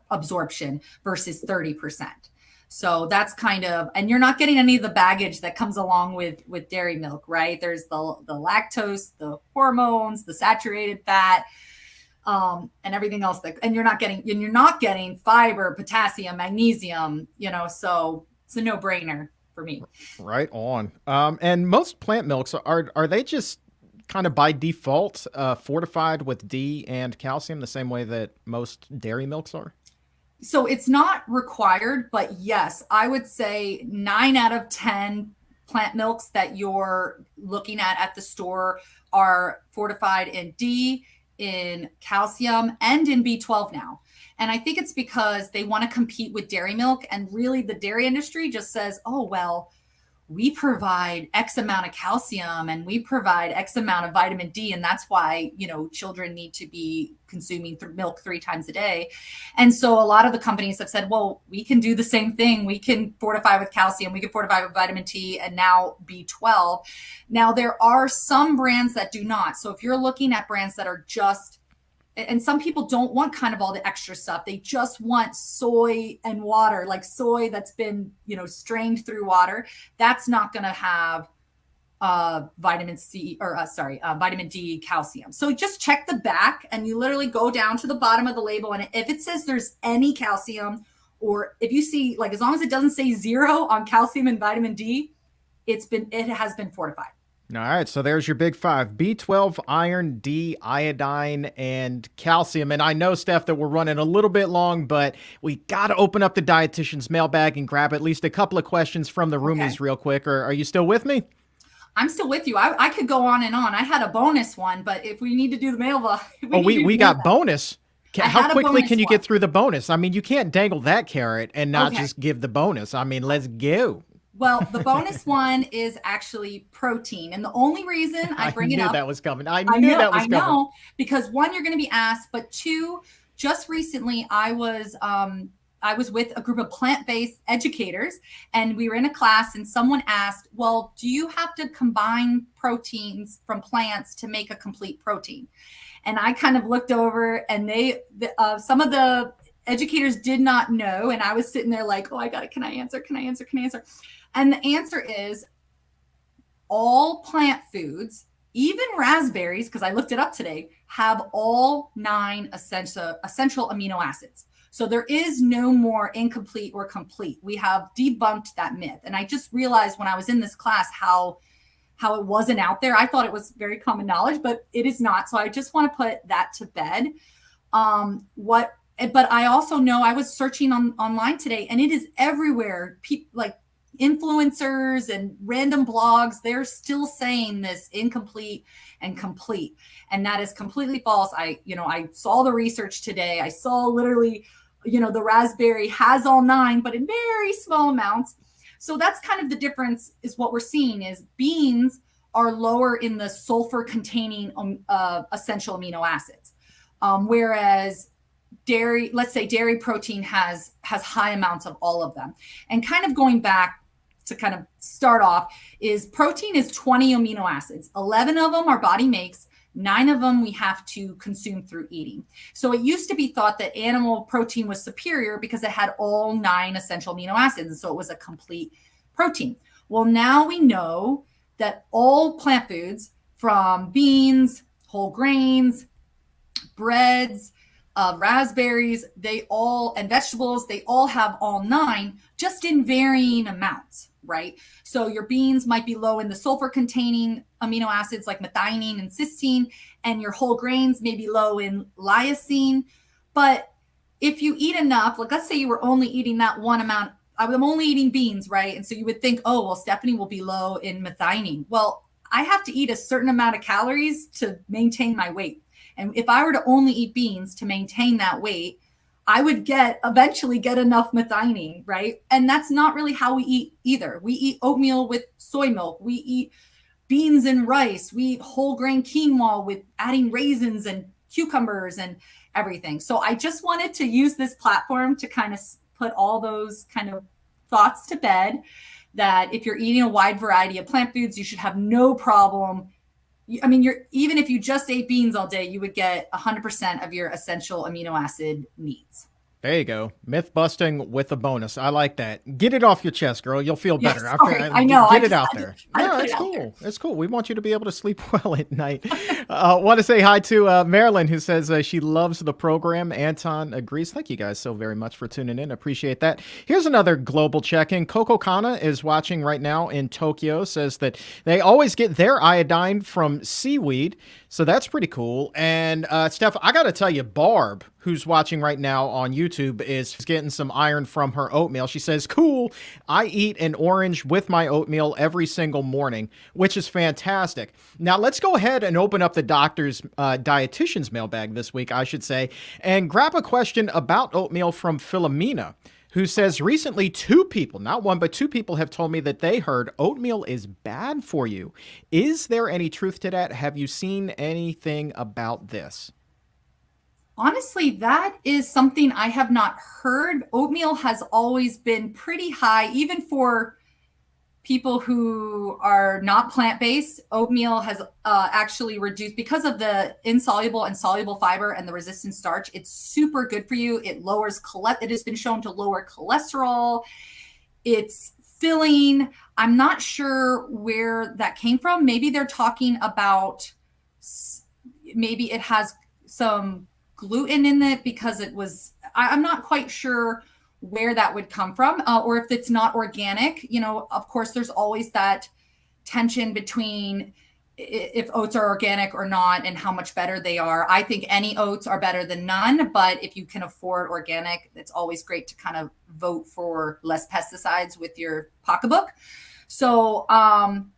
absorption versus 30%. So that's and you're not getting any of the baggage that comes along with dairy milk, right? There's the lactose, the hormones, the saturated fat, and everything else and you're not getting fiber, potassium, magnesium, so it's a no-brainer for me. Right on. And most plant milks are they just kind of by default fortified with D and calcium the same way that most dairy milks are? So it's not required, but yes, I would say 9 out of 10 plant milks that you're looking at the store are fortified in D, in calcium, and in B12 now. And I think it's because they want to compete with dairy milk. And really the dairy industry just says, we provide X amount of calcium and we provide X amount of vitamin D. And that's why, children need to be consuming milk 3 times a day. And so a lot of the companies have said, well, we can do the same thing. We can fortify with calcium. We can fortify with vitamin T and now B12. Now there are some brands that do not. So if you're looking at brands that are and some people don't want kind of all the extra stuff. They just want soy and water, like soy that's been, strained through water. That's not going to have vitamin D calcium. So just check the back and you literally go down to the bottom of the label. And if it says there's any calcium, or if you see, as long as it doesn't say 0 on calcium and vitamin D, it has been fortified. All right, so there's your big 5: B12, iron, D, iodine, and calcium. And I know, Steph, that we're running a little bit long, but we got to open up the dietitian's mailbag and grab at least a couple of questions from the roomies real quick. Are you still with me? I'm still with you. I could go on and on. I had a bonus one, but if we need to do the mailbag, we got bonus. I How had a quickly bonus can you one. get through the bonus? I mean, you can't dangle that carrot and not Okay. just give the bonus. I mean, let's go. Well, the bonus one is actually protein. And the only reason I I bring it knew up, that was coming. I knew that was I coming. know, because one, you're going to be asked, but two, just recently I was with a group of plant-based educators, and we were in a class, and someone asked, well, do you have to combine proteins from plants to make a complete protein? And I kind of looked over, and some of the educators did not know. And I was sitting there like, oh, I got it. Can I answer? Can I answer? Can I answer? And the answer is all plant foods, even raspberries, because I looked it up today, have all 9 essential amino acids. So there is no more incomplete or complete. We have debunked that myth. And I just realized when I was in this class how it wasn't out there. I thought it was very common knowledge, but it is not. So I just want to put that to bed. But I also know I was searching online today, and it is everywhere. Like influencers and random blogs, they're still saying this incomplete and complete, and that is completely false. I saw the research today. I saw literally, the raspberry has all 9, but in very small amounts. So that's kind of the difference. Is what we're seeing is beans are lower in the sulfur containing essential amino acids, whereas let's say dairy protein has high amounts of all of them. And kind of going back to kind of start off, is protein is 20 amino acids. 11 of them our body makes, 9 of them we have to consume through eating. So it used to be thought that animal protein was superior because it had all 9 essential amino acids, and so it was a complete protein. Well, now we know that all plant foods, from beans, whole grains, breads, raspberries, and vegetables, they all have all 9, just in varying amounts, right? So your beans might be low in the sulfur containing amino acids like methionine and cysteine, and your whole grains may be low in lysine. But if you eat enough, like let's say you were only eating that one amount, I'm only eating beans, right? And so you would think, oh, well, Stephanie will be low in methionine. Well, I have to eat a certain amount of calories to maintain my weight. And if I were to only eat beans to maintain that weight, I would eventually get enough methionine, right? And that's not really how we eat either. We eat oatmeal with soy milk. We eat beans and rice. We eat whole grain quinoa with adding raisins and cucumbers and everything. So I just wanted to use this platform to kind of put all those kind of thoughts to bed, that if you're eating a wide variety of plant foods, you should have no problem. I mean, even if you just ate beans all day, you would get 100% of your essential amino acid needs. There you go. Myth busting with a bonus. I like that. Get it off your chest, girl. You'll feel better. Yes, I know. Get it out there. No, it's cool. It's cool. We want you to be able to sleep well at night. Want to say hi to Marilyn, who says she loves the program. Anton agrees. Thank you guys so very much for tuning in. Appreciate that. Here's another global check-in. Coco Kana is watching right now in Tokyo, says that they always get their iodine from seaweed. So that's pretty cool. And Steph, I got to tell you, Barb, who's watching right now on YouTube, is getting some iron from her oatmeal. She says, cool, I eat an orange with my oatmeal every single morning, which is fantastic. Now, let's go ahead and open up the doctor's dietitian's mailbag this week, I should say, and grab a question about oatmeal from Philomena, who says, recently 2 people, not one, but 2 people have told me that they heard oatmeal is bad for you. Is there any truth to that? Have you seen anything about this? Honestly, that is something I have not heard. Oatmeal has always been pretty high, even for people who are not plant-based. Oatmeal has actually reduced, because of the insoluble and soluble fiber and the resistant starch. It's super good for you. It has been shown to lower cholesterol. It's filling. I'm not sure where that came from. Maybe they're talking about, maybe it has some gluten in it because I'm not quite sure where that would come from, or if it's not organic. Of course, there's always that tension between if oats are organic or not and how much better they are. I think any oats are better than none, but if you can afford organic, it's always great to kind of vote for less pesticides with your pocketbook. So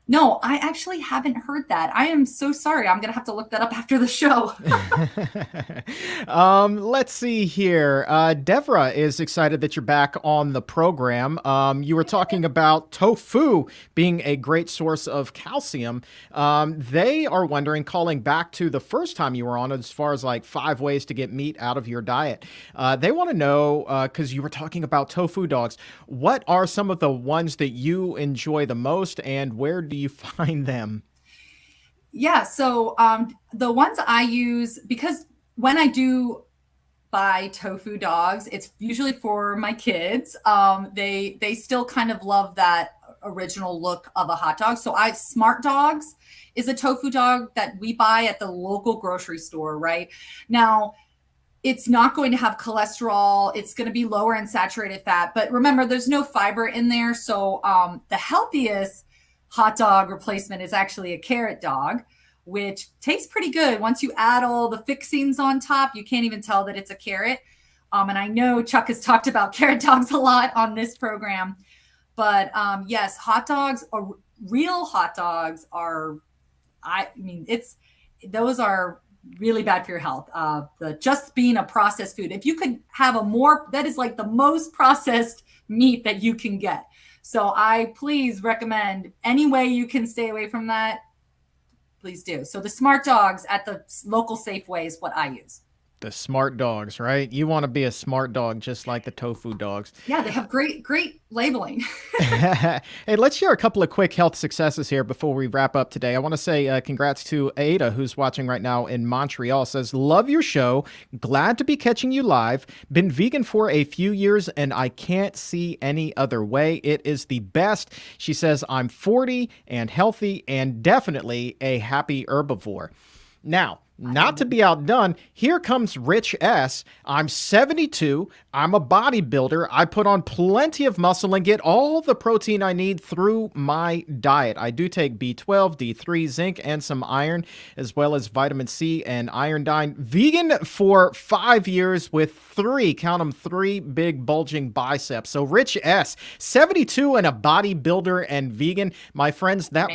No, I actually haven't heard that. I am so sorry. I'm going to have to look that up after the show. Let's see here. Devra is excited that you're back on the program. You were talking about tofu being a great source of calcium. They are wondering, calling back to the first time you were on, as far as like 5 ways to get meat out of your diet. They want to know, because you were talking about tofu dogs, what are some of the ones that you enjoy the most, and where do you find them? Yeah, so the ones I use, because when I do buy tofu dogs, it's usually for my kids. They still kind of love that original look of a hot dog. So Smart Dogs is a tofu dog that we buy at the local grocery store, right? Now, it's not going to have cholesterol. It's going to be lower in saturated fat. But remember, there's no fiber in there. So the healthiest hot dog replacement is actually a carrot dog, which tastes pretty good. Once you add all the fixings on top, you can't even tell that it's a carrot. And I know Chuck has talked about carrot dogs a lot on this program. But yes, hot dogs, real hot dogs are, I mean, those are really bad for your health. The just being a processed food. If you could have that is like the most processed meat that you can get. So I please recommend any way you can stay away from that, please do. So the Smart Dogs at the local Safeway is what I use. The smart dogs, right? You want to be a smart dog just like the tofu dogs. Yeah, they have great labeling. Hey, let's share a couple of quick health successes here before we wrap up today. I want to say congrats to Ada, who's watching right now in Montreal. Says, love your show. Glad to be catching you live. Been vegan for a few years, and I can't see any other way. It is the best. She says, I'm 40 and healthy and definitely a happy herbivore. Now, not to be outdone, here comes Rich S. I'm 72. I'm a bodybuilder. I put on plenty of muscle and get all the protein I need through my diet. I do take B12, D3, zinc, and some iron, as well as vitamin C and iodine. Vegan for 5 years with 3, count them, 3 big bulging biceps. So Rich S, 72 and a bodybuilder and vegan. My friends, that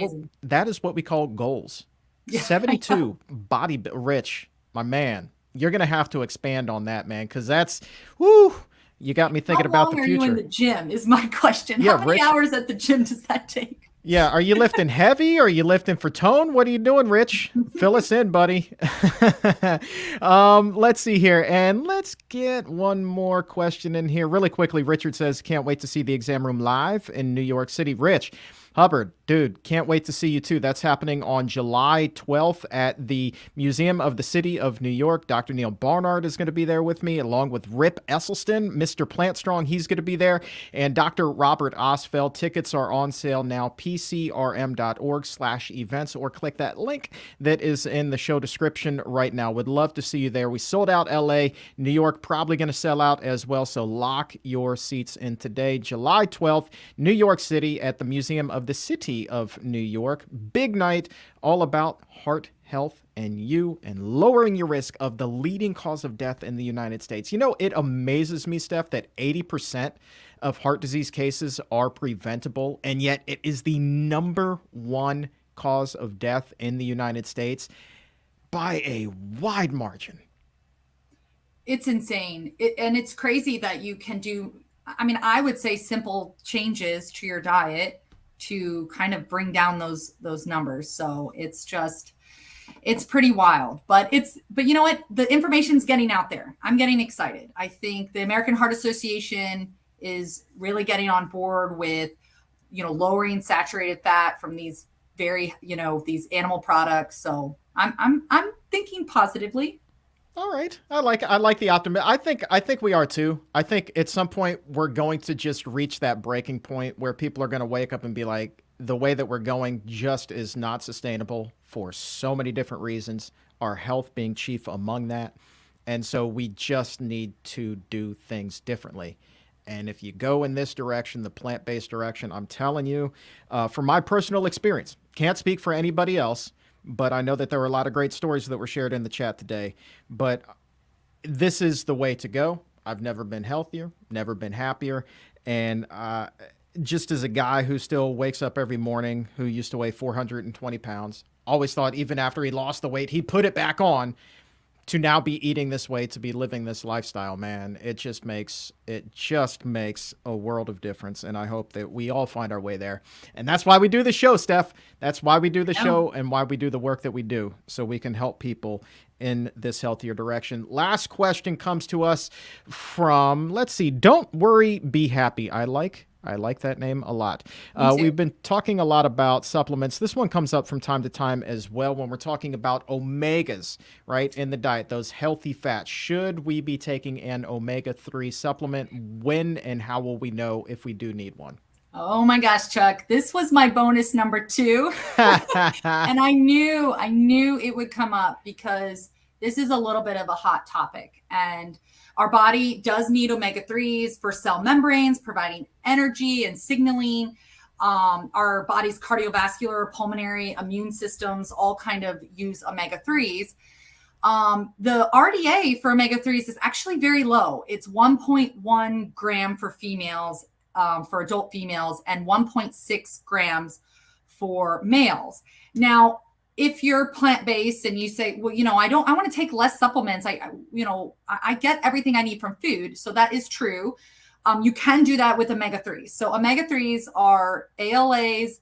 is what we call goals. Yeah, 72 body rich, my man. You're going to have to expand on that, man, because that's, whoo, you got me thinking about the future. How long are you in the gym is my question. Yeah, how many hours at the gym does that take? Yeah, are you lifting heavy? Are you lifting for tone? What are you doing, Rich? Fill us in, buddy. Let's see here, and let's get one more question in here really quickly. Richard says, can't wait to see the exam room live in New York City. Rich Hubbard, dude, can't wait to see you too. That's happening on July 12th at the Museum of the City of New York. Dr. Neal Barnard is going to be there with me, along with Rip Esselstyn, Mr. Plantstrong. He's going to be there, and Dr. Robert Ostfeld. Tickets are on sale now, pcrm.org/events, or click that link that is in the show description right now. Would love to see you there. We sold out LA. New York probably going to sell out as well, so lock your seats in today. July 12th, New York City at the Museum of the City of New York. Big night, all about heart health and you and lowering your risk of the leading cause of death in the United States. You know, it amazes me, Steph, that 80% of heart disease cases are preventable, and yet it is the number one cause of death in the United States by a wide margin. It's insane. And it's crazy that you can do, I mean, I would say simple changes to your diet to kind of bring down those numbers. So it's pretty wild, but you know what? The information's getting out there. I'm getting excited. I think the American Heart Association is really getting on board with, lowering saturated fat from these these animal products. So I'm thinking positively. All right. I like the optimism. I think we are too. I think at some point we're going to just reach that breaking point where people are going to wake up and be like, the way that we're going just is not sustainable for so many different reasons, our health being chief among that. And so we just need to do things differently. And if you go in this direction, the plant-based direction, I'm telling you, from my personal experience, can't speak for anybody else, but I know that there were a lot of great stories that were shared in the chat today. But this is the way to go. I've never been healthier, never been happier. And just as a guy who still wakes up every morning, who used to weigh 420 pounds, always thought even after he lost the weight, he put it back on, to now be eating this way, to be living this lifestyle, man, it just makes a world of difference. And I hope that we all find our way there. And that's why we do the show, Steph. That's why we do the show and why we do the work that we do, so we can help people in this healthier direction. Last question comes to us from, let's see, Don't Worry, Be Happy. I like that name a lot. We've been talking a lot about supplements. This one comes up from time to time as well when we're talking about omegas, right, in the diet, those healthy fats. Should we be taking an omega-3 supplement? When and how will we know if we do need one? Oh my gosh, Chuck, this was my bonus number 2. And I knew it would come up because this is a little bit of a hot topic. And our body does need omega-3s for cell membranes, providing energy and signaling. Our body's cardiovascular, pulmonary, immune systems all kind of use omega-3s. The RDA for omega-3s is actually very low. It's 1.1 gram for females, for adult females, and 1.6 grams for males. Now, if you're plant-based and you say, well, I want to take less supplements. I get everything I need from food. So that is true. You can do that with omega-3s. So omega-3s are ALAs,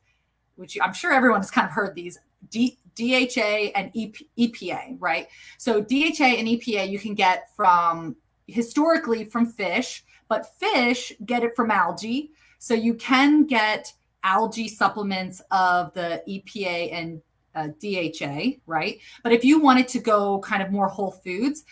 which I'm sure everyone has kind of heard these, DHA and EPA, right? So DHA and EPA you can get historically from fish, but fish get it from algae. So you can get algae supplements of the EPA and DHA, right? But if you wanted to go kind of more whole foods,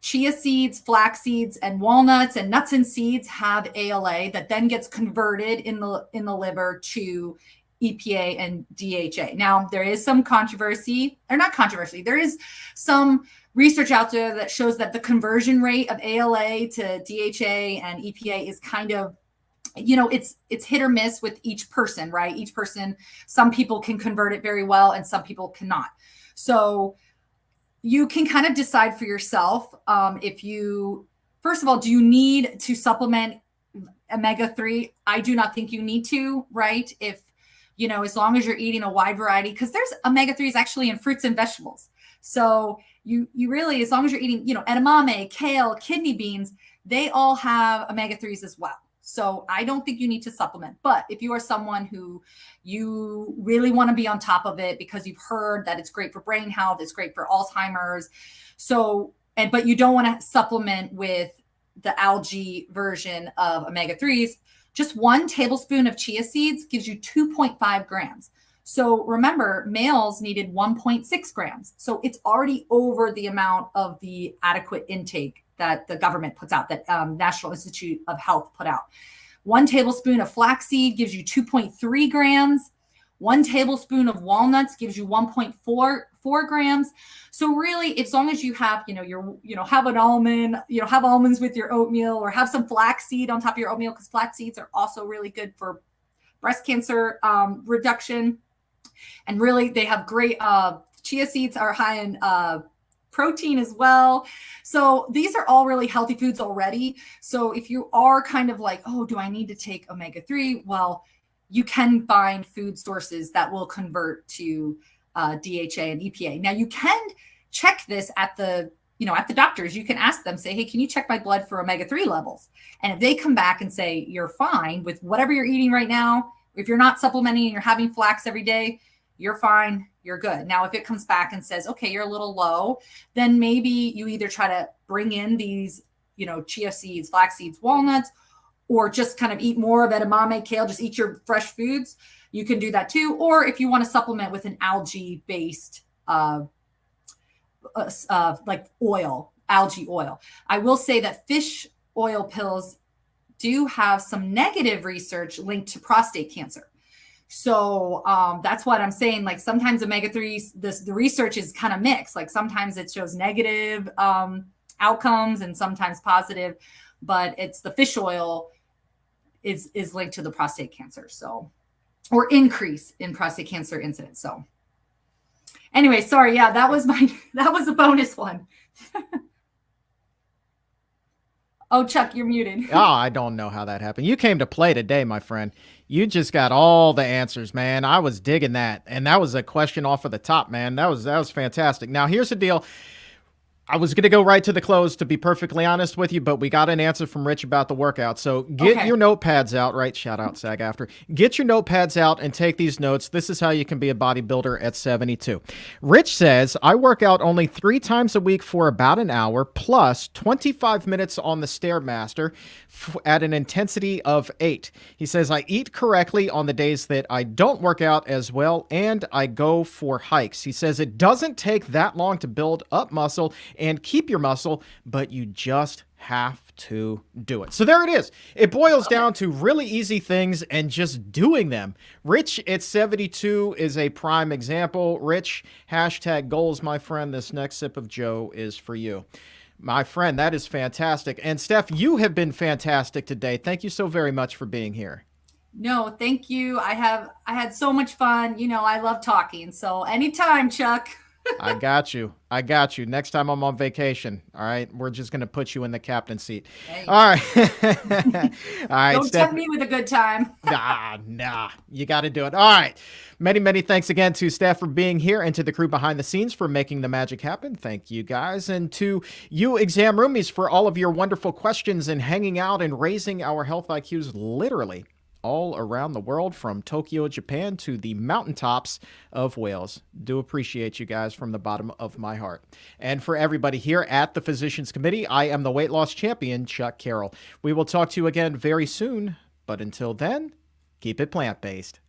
chia seeds, flax seeds, and walnuts and nuts and seeds have ALA that then gets converted in the liver to EPA and DHA. Now, there is some there is some research out there that shows that the conversion rate of ALA to DHA and EPA is kind of, it's hit or miss with each person, right? Each person, some people can convert it very well and some people cannot. So you can kind of decide for yourself first of all, do you need to supplement omega-3? I do not think you need to, right? As long as you're eating a wide variety, because there's omega-3s actually in fruits and vegetables. So you really, as long as you're eating, edamame, kale, kidney beans, they all have omega-3s as well. So I don't think you need to supplement. But if you are someone who you really want to be on top of it because you've heard that it's great for brain health, it's great for Alzheimer's. But you don't want to supplement with the algae version of omega-3s, just 1 tablespoon of chia seeds gives you 2.5 grams. So remember, males needed 1.6 grams. So it's already over the amount of the adequate intake that the government puts out, that National Institute of Health put out. 1 tablespoon of flaxseed gives you 2.3 grams. 1 tablespoon of walnuts gives you 1.4 grams. So really, as long as you have, have an almond, have almonds with your oatmeal, or have some flaxseed on top of your oatmeal, because flax seeds are also really good for breast cancer reduction. And really, they have great, chia seeds are high in protein as well. So these are all really healthy foods already. So if you are kind of like, oh, do I need to take omega-3? Well, you can find food sources that will convert to DHA and EPA. Now you can check this at the doctors. You can ask them, say, hey, can you check my blood for omega-3 levels? And if they come back and say, you're fine with whatever you're eating right now, if you're not supplementing and you're having flax every day, you're fine, you're good. Now, if it comes back and says, okay, you're a little low, then maybe you either try to bring in these, chia seeds, flax seeds, walnuts, or just kind of eat more of edamame, kale, just eat your fresh foods. You can do that too. Or if you want to supplement with an algae-based like algae oil. I will say that fish oil pills do have some negative research linked to prostate cancer. So that's what I'm saying. Like sometimes omega-3s, the research is kind of mixed. Like sometimes it shows negative outcomes and sometimes positive, but it's the fish oil is linked to the prostate cancer. So, or increase in prostate cancer incidence. So anyway, sorry. Yeah, that was a bonus one. Oh, Chuck, you're muted. Oh, I don't know how that happened. You came to play today, my friend. You just got all the answers, man. I was digging that. And that was a question off of the top, man. That was fantastic. Now, here's the deal. I was going to go right to the close, to be perfectly honest with you, but we got an answer from Rich about the workout. So get your notepads out, right? Shout out SAG after. Get your notepads out and take these notes. This is how you can be a bodybuilder at 72. Rich says, I work out only 3 times a week for about an hour, plus 25 minutes on the Stairmaster at an intensity of 8. He says, I eat correctly on the days that I don't work out as well, and I go for hikes. He says, it doesn't take that long to build up muscle and keep your muscle, but you just have to do it. So there it is. It boils down to really easy things and just doing them. Rich at 72 is a prime example. Rich, hashtag goals, my friend. This next sip of Joe is for you. My friend, that is fantastic. And Steph, you have been fantastic today. Thank you so very much for being here. No, thank you. I had so much fun. You know, I love talking. So anytime, Chuck. I got you. Next time I'm on vacation. All right. We're just going to put you in the captain seat. Hey. All right. All right. Don't tempt me with a good time. Nah. You got to do it. All right. Many, many thanks again to Steph for being here and to the crew behind the scenes for making the magic happen. Thank you guys. And to you exam roomies for all of your wonderful questions and hanging out and raising our health IQs literally all around the world, from Tokyo, Japan to the mountaintops of Wales. Do appreciate you guys from the bottom of my heart. And for everybody here at the Physicians Committee, I am the weight loss champion, Chuck Carroll. We will talk to you again very soon, but until then, keep it plant-based.